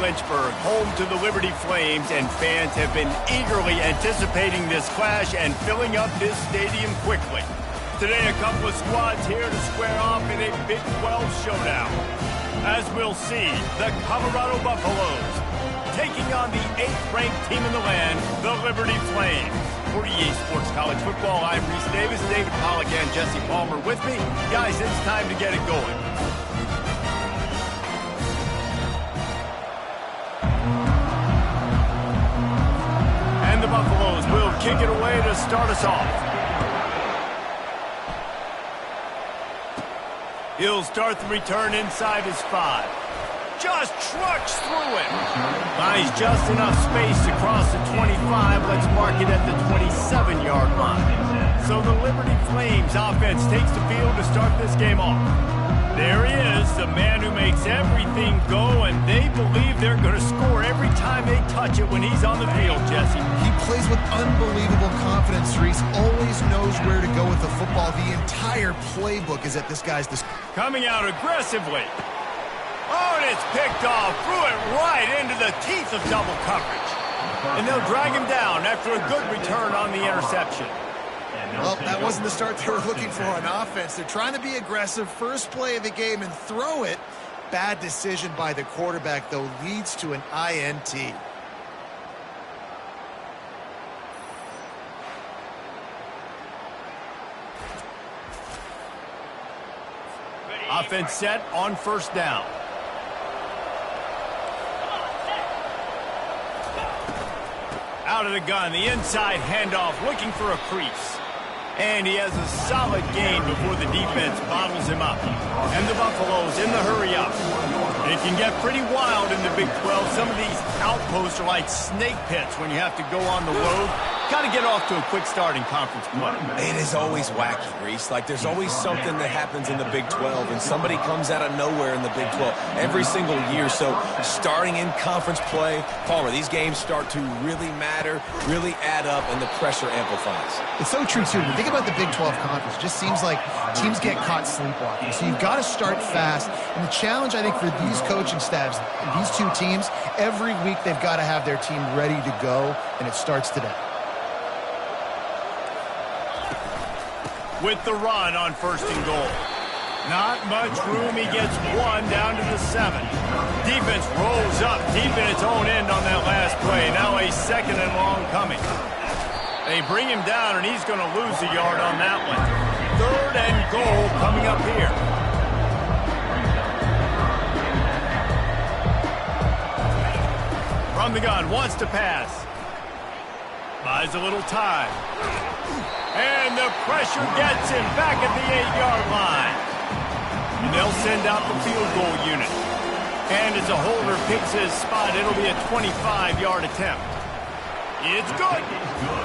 Lynchburg, home to the Liberty Flames, and fans have been eagerly anticipating this clash and filling up this stadium quickly. Today, a couple of squads here to square off in a Big 12 showdown. As we'll see, the Colorado Buffaloes taking on the 8th-ranked team in the land, the Liberty Flames. For EA Sports College Football, I'm Reese Davis, David Pollack, and Jesse Palmer with me. Guys, it's time to get it going. And the Buffaloes will kick it away to start us off. He'll start the return inside his 5. Just trucks through it. Finds just enough space to cross the 25. Let's mark it at the 27-yard line. So the Liberty Flames offense takes the field to start this game off. There he is, the man who makes everything go, and they believe they're going to score every time they touch it when he's on the field, Jesse. He plays with unbelievable confidence, Reese. Always knows where to go with the football. The entire playbook is at this guy's disposal. Coming out aggressively. Oh, and it's picked off. Threw it right into the teeth of double coverage. And they'll drag him down after a good return on the interception. Well, that wasn't the start they were looking for on offense. They're trying to be aggressive. First play of the game and throw it. Bad decision by the quarterback, though, leads to an INT. Offense set on first down. Out of the gun, the inside handoff, looking for a crease. And he has a solid gain before the defense bottles him up. And the Buffaloes in the hurry up. It can get pretty wild in the Big 12. Some of these outposts are like snake pits when you have to go on the road. Got to get off to a quick start in conference play. It is always wacky, Reese. Like, there's always something that happens in the Big 12, and somebody comes out of nowhere in the Big 12 every single year. So starting in conference play, Palmer, these games start to really matter, really add up, and the pressure amplifies. It's so true, too. When you think about the Big 12 conference, it just seems like teams get caught sleepwalking. So you've got to start fast. And the challenge, I think, for these coaching staffs, these two teams, every week they've got to have their team ready to go, and it starts today. With the run on first and goal. Not much room. He gets one down to the 7. Defense rolls up deep in its own end on that last play. Now a second and long coming. They bring him down, and he's going to lose a yard on that one. Third and goal coming up here. From the gun, wants to pass. Buys a little time. And the pressure gets him back at the 8-yard line. And they'll send out the field goal unit. And as a holder picks his spot, it'll be a 25-yard attempt. It's good.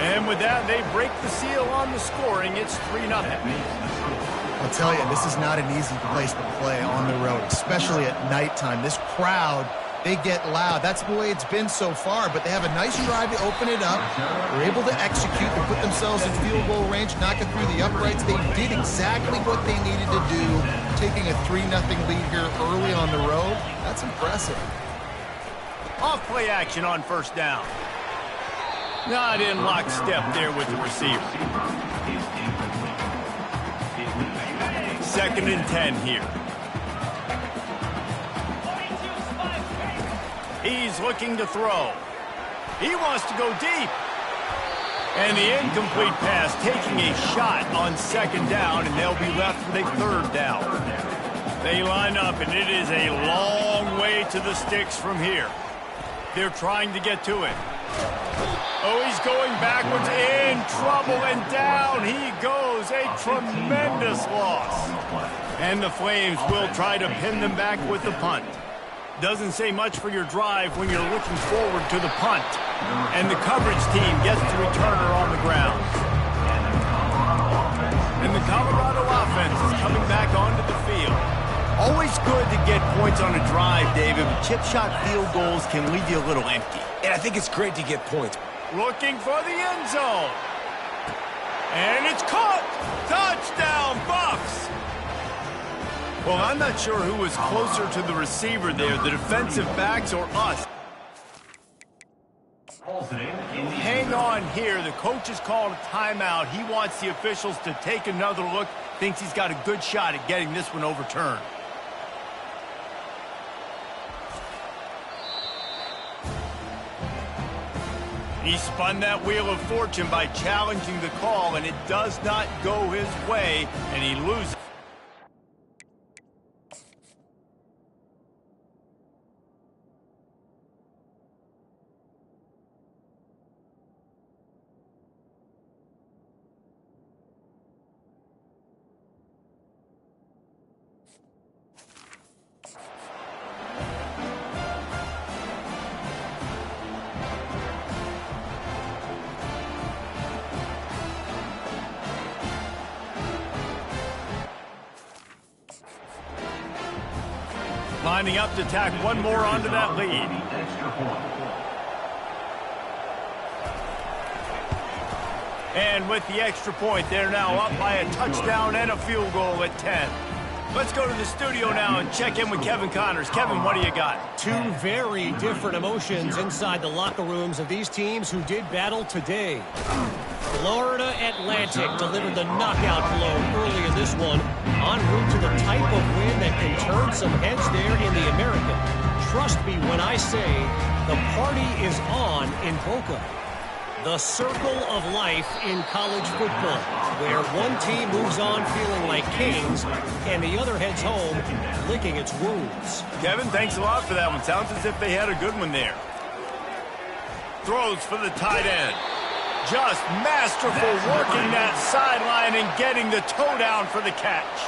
And with that, they break the seal on the scoring. It's 3-0. I'll tell you, this is not an easy place to play on the road, especially at nighttime. This crowd, they get loud. That's the way it's been so far, but they have a nice drive to open it up. They're able to execute. They put themselves in field goal range, knock it through the uprights. They did exactly what they needed to do, taking a 3-0 lead here early on the road. That's impressive. Off play action on first down. Not in lockstep there with the receiver. 2nd and 10 here. He's looking to throw. He wants to go deep. And the incomplete pass taking a shot on 2nd down, and they'll be left with a 3rd down. They line up, and it is a long way to the sticks from here. They're trying to get to it. Oh, he's going backwards, in trouble, and down he goes. A tremendous loss. And the Flames will try to pin them back with the punt. Doesn't say much for your drive when you're looking forward to the punt. And the coverage team gets the returner on the ground. And the Colorado offense is coming back onto the field. Always good to get points on a drive, David, but chip shot field goals can leave you a little empty. And I think it's great to get points. Looking for the end zone. And it's caught. Touchdown, Buffs. Well, I'm not sure who was closer to the receiver there, the defensive backs or us. Hang on here. The coach has called a timeout. He wants the officials to take another look. Thinks he's got a good shot at getting this one overturned. He spun that wheel of fortune by challenging the call, and it does not go his way, and he loses. Lining up to tack one more onto that lead. And with the extra point, they're now up by a touchdown and a field goal at 10. Let's go to the studio now and check in with Kevin Connors. Kevin, what do you got? Two very different emotions inside the locker rooms of these teams who did battle today. Florida Atlantic delivered the knockout blow early in this one, en route to the type of win that can turn some heads there in the American. Trust me when I say the party is on in Boca. The circle of life in college football, where one team moves on feeling like kings and the other heads home licking its wounds. Kevin, thanks a lot for that one. Sounds as if they had a good one there. Throws for the tight end. Just masterful working that sideline and getting the toe down for the catch.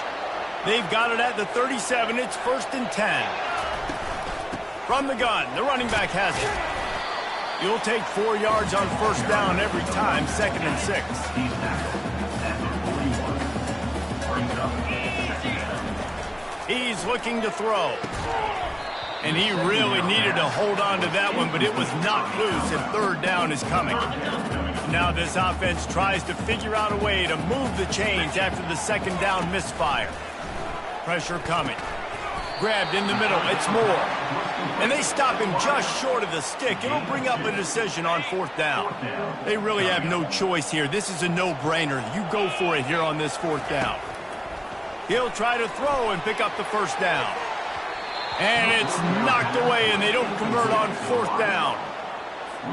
They've got it at the 37. It's 1st and 10. From the gun, the running back has it. You'll take 4 yards on 1st down every time, 2nd and 6. He's looking to throw. And he really needed to hold on to that one, but it was knocked loose, and 3rd down is coming. Now this offense tries to figure out a way to move the chains after the 2nd down misfire. Pressure coming. Grabbed in the middle. It's Moore. And they stop him just short of the stick. It'll bring up a decision on 4th down. They really have no choice here. This is a no-brainer. You go for it here on this 4th down. He'll try to throw and pick up the 1st down. And it's knocked away, and they don't convert on 4th down.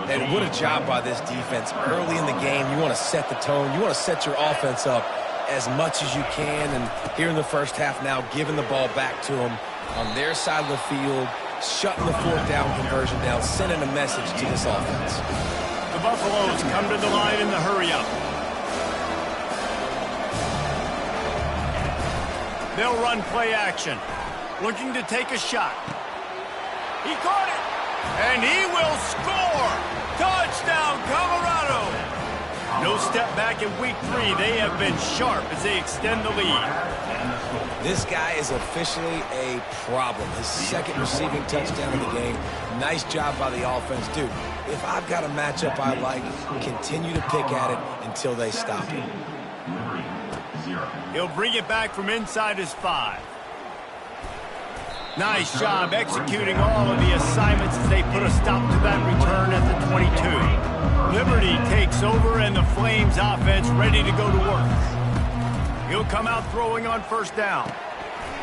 And what a job by this defense. Early in the game, you want to set the tone. You want to set your offense up as much as you can. And here in the first half now, giving the ball back to them on their side of the field, shutting the 4th down conversion down, sending a message to this offense. The Buffaloes come to the line in the hurry-up. They'll run play action. Looking to take a shot. He caught it. And he will score! Touchdown, Colorado! No step back in week 3. They have been sharp as they extend the lead. This guy is officially a problem. His 2nd receiving touchdown of the game. Nice job by the offense. Dude, if I've got a matchup I like, continue to pick at it until they stop it. He'll bring it back from inside his 5. Nice job executing all of the assignments as they put a stop to that return at the 22. Liberty takes over and the Flames offense ready to go to work. He'll come out throwing on 1st down.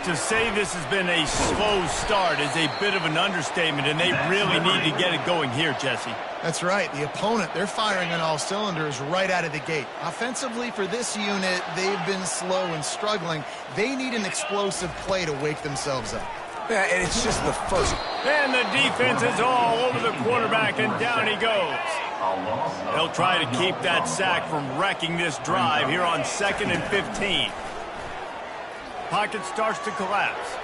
To say this has been a slow start is a bit of an understatement, and they really need to get it going here, Jesse. That's right. The opponent, they're firing on all cylinders right out of the gate. Offensively, for this unit, they've been slow and struggling. They need an explosive play to wake themselves up. Yeah, and it's just the first. And the defense is all over the quarterback, and down he goes. They'll try to keep that sack from wrecking this drive here on 2nd and 15. Pocket starts to collapse.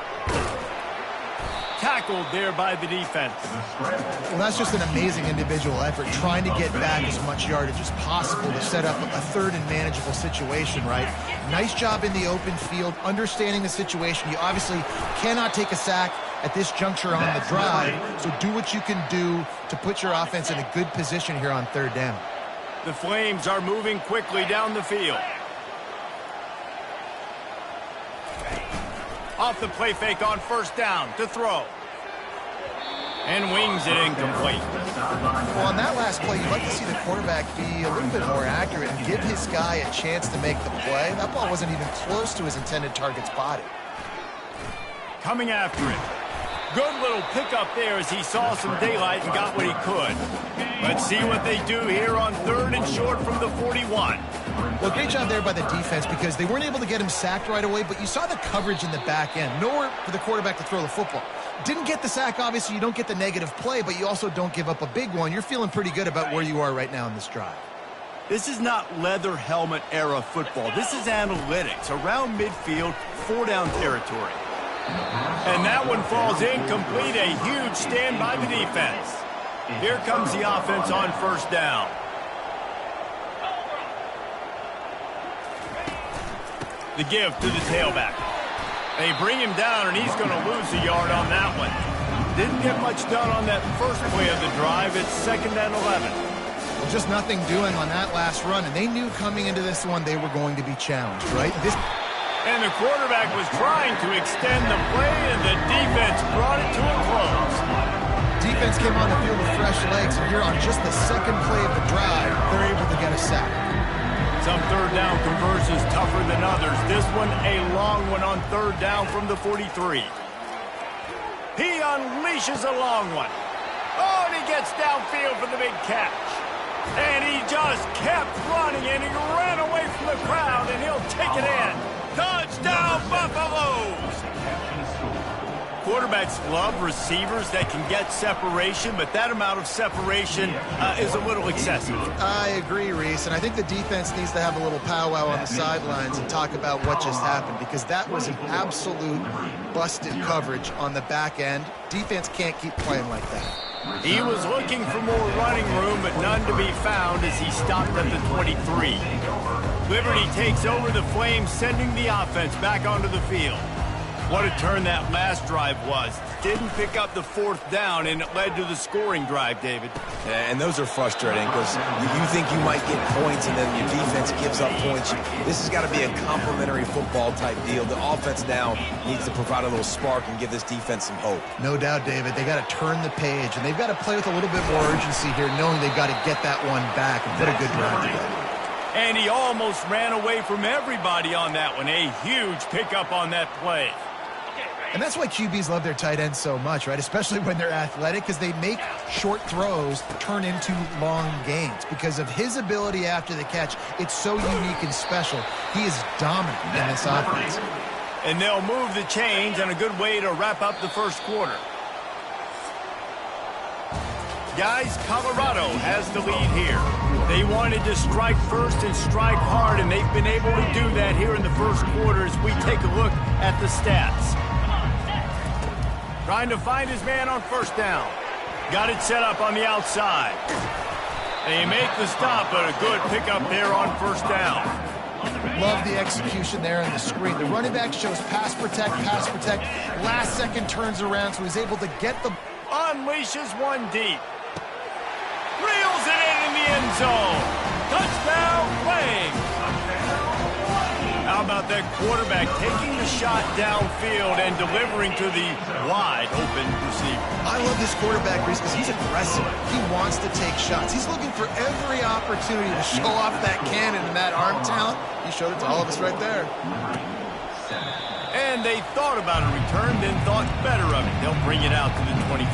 Tackled there by the defense. Well, that's just an amazing individual effort, trying to get back as much yardage as possible to set up a 3rd and manageable situation, right? Nice job in the open field, understanding the situation. You obviously cannot take a sack at this juncture on the drive, so do what you can do to put your offense in a good position here on 3rd down. The Flames are moving quickly down the field. Off the play fake on first down to throw. And wings it incomplete. Well, on that last play, you'd like to see the quarterback be a little bit more accurate and give his guy a chance to make the play. That ball wasn't even close to his intended target's body. Coming after it. Good little pickup there as he saw some daylight and got what he could. Let's see what they do here on 3rd and short from the 41. Well, great job there by the defense because they weren't able to get him sacked right away, but you saw the coverage in the back end. Nowhere for the quarterback to throw the football. Didn't get the sack, obviously. You don't get the negative play, but you also don't give up a big one. You're feeling pretty good about where you are right now in this drive. This is not leather helmet era football. This is analytics. Around midfield, 4-down territory. And that one falls incomplete. A huge stand by the defense. Here comes the offense on first down. The give to the tailback. They bring him down, and he's going to lose a yard on that one. Didn't get much done on that first play of the drive. It's 2nd and 11. Well, just nothing doing on that last run, and they knew coming into this one they were going to be challenged, right? And the quarterback was trying to extend the play, and the defense brought it to a close. Defense came on the field with fresh legs, and here on just the second play of the drive, they're able to get a sack. Some 3rd down conversions tougher than others. This one a long one on 3rd down from the 43. He unleashes a long one. Oh, and he gets downfield for the big catch. And he just kept running, and he ran away from the crowd, and he'll take it in. Touchdown, Buffaloes! Quarterbacks love receivers that can get separation, but that amount of separation is a little excessive. I agree, Reese, and I think the defense needs to have a little powwow on the sidelines and talk about what just happened, because that was an absolute busted coverage on the back end. Defense can't keep playing like that. He was looking for more running room, but none to be found as he stopped at the 23. Liberty takes over the Flames, sending the offense back onto the field. What a turn that last drive was. Didn't pick up the 4th down, and it led to the scoring drive, David. Yeah, and those are frustrating because you think you might get points, and then your defense gives up points. This has got to be a complementary football type deal. The offense now needs to provide a little spark and give this defense some hope. No doubt, David. They got to turn the page, and they've got to play with a little bit more urgency here, knowing they've got to get that one back and put a good drive together. And he almost ran away from everybody on that one. A huge pickup on that play. And that's why QBs love their tight ends so much, right? Especially when they're athletic, because they make short throws turn into long gains. Because of his ability after the catch, it's so unique and special. He is dominant in this offense. And they'll move the chains, and a good way to wrap up the first quarter. Guys, Colorado has the lead here. They wanted to strike first and strike hard, and they've been able to do that here in the first quarter as we take a look at the stats. Trying to find his man on first down. Got it set up on the outside. They make the stop, but a good pickup there on first down. Love the execution there on the screen. The running back shows pass protect, pass protect. Last second turns around, so he's able to get the... Unleashes one deep. Reels it in the end zone. Touchdown, Flames. How about that quarterback taking the shot downfield and delivering to the wide-open receiver? I love this quarterback, Reese, because he's aggressive. He wants to take shots. He's looking for every opportunity to show off that cannon and that arm talent. He showed it to all of us right there. And they thought about a return, then thought better of it. They'll bring it out to the 25.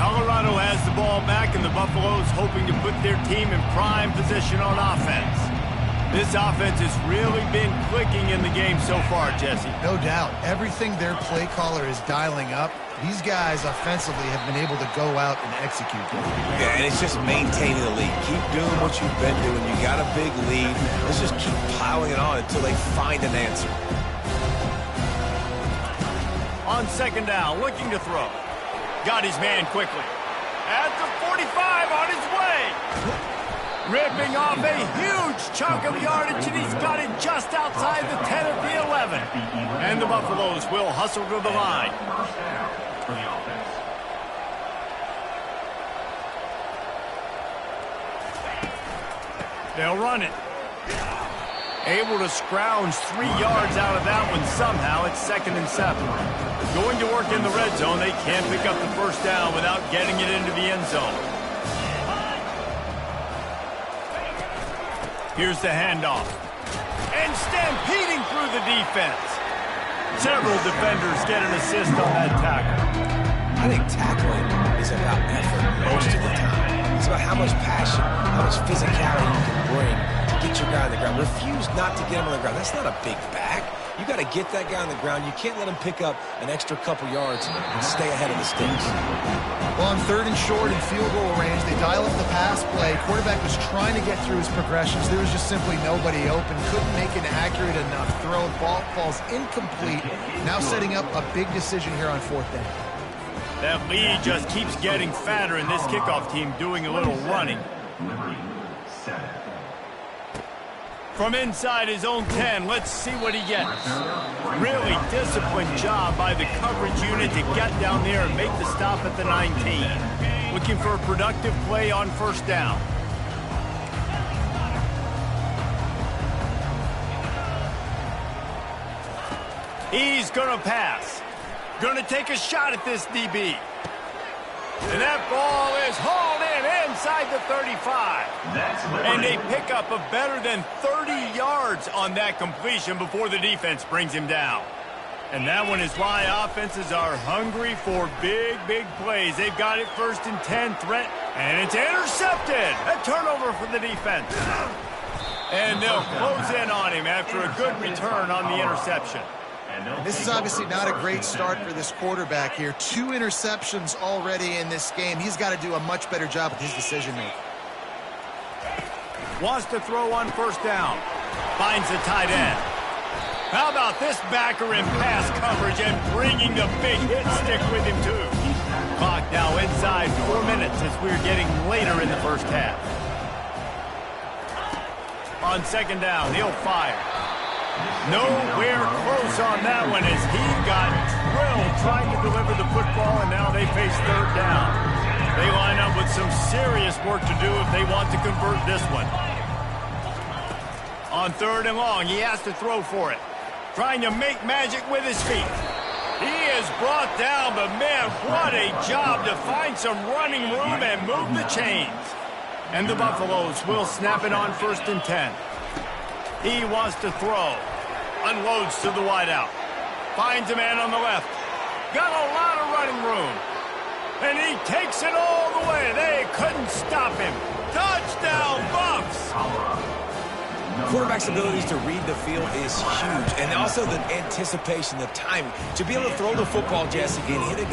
Colorado has the ball back, and the Buffaloes hoping to put their team in prime position on offense. This offense has really been clicking in the game so far, Jesse. No doubt. Everything their play caller is dialing up, these guys offensively have been able to go out and execute. Yeah, and it's just maintaining the lead. Keep doing what you've been doing. You got a big lead. Let's just keep piling it on until they find an answer. On second down, looking to throw. Got his man quickly. At the 45 on his way. Ripping off a huge chunk of yardage, and he's got it just outside the 10 of the 11. And the Buffaloes will hustle to the line. They'll run it. Able to scrounge 3 yards out of that one somehow. It's 2nd and 7. Going to work in the red zone. They can't pick up the first down without getting it into the end zone. Here's the handoff. And stampeding through the defense. Several defenders get an assist on that tackle. I think tackling is about effort most of the time. It's about how much passion, how much physicality you can bring to get your guy on the ground. Refuse not to get him on the ground. That's not a big back. You got to get that guy on the ground. You can't let him pick up an extra couple yards and stay ahead of the sticks. Well, on 3rd and short and field goal range, they dial up the pass play. Quarterback was trying to get through his progressions. There was just simply nobody open. Couldn't make an accurate enough throw. Ball falls incomplete. Now setting up a big decision here on 4th down. That lead just keeps getting fatter, and this kickoff team doing a little running. From inside his own 10, let's see what he gets. Really disciplined job by the coverage unit to get down there and make the stop at the 19. Looking for a productive play on 1st down. He's going to pass. Going to take a shot at this DB. And that ball is hauled in inside the 35. And a pickup of better than 30 yards on that completion before the defense brings him down. And that one is why offenses are hungry for big, big plays. They've got it 1st and 10 threat, and it's intercepted. A turnover for the defense. And they'll close in on him after a good return on the interception. This is obviously not a great start for this quarterback here. 2 interceptions already in this game. He's got to do a much better job with his decision-making. Wants to throw on 1st down. Finds the tight end. How about this backer in pass coverage and bringing the big hit stick with him, too. Clock now inside 4 minutes as we're getting later in the 1st half. On 2nd down, he'll fire. Nowhere close on that one as he got drilled trying to deliver the football, and now they face 3rd down. They line up with some serious work to do if they want to convert this one. On 3rd and long, he has to throw for it. Trying to make magic with his feet. He is brought down, but man, what a job to find some running room and move the chains. And the Buffaloes will snap it on 1st and 10. He wants to throw. Unloads to the wideout. Finds a man on the left. Got a lot of running room. And he takes it all the way. They couldn't stop him. Touchdown, Buffs! Quarterback's abilities to read the field is huge. And also the anticipation, the timing. To be able to throw the football, Jesse, and hit a guy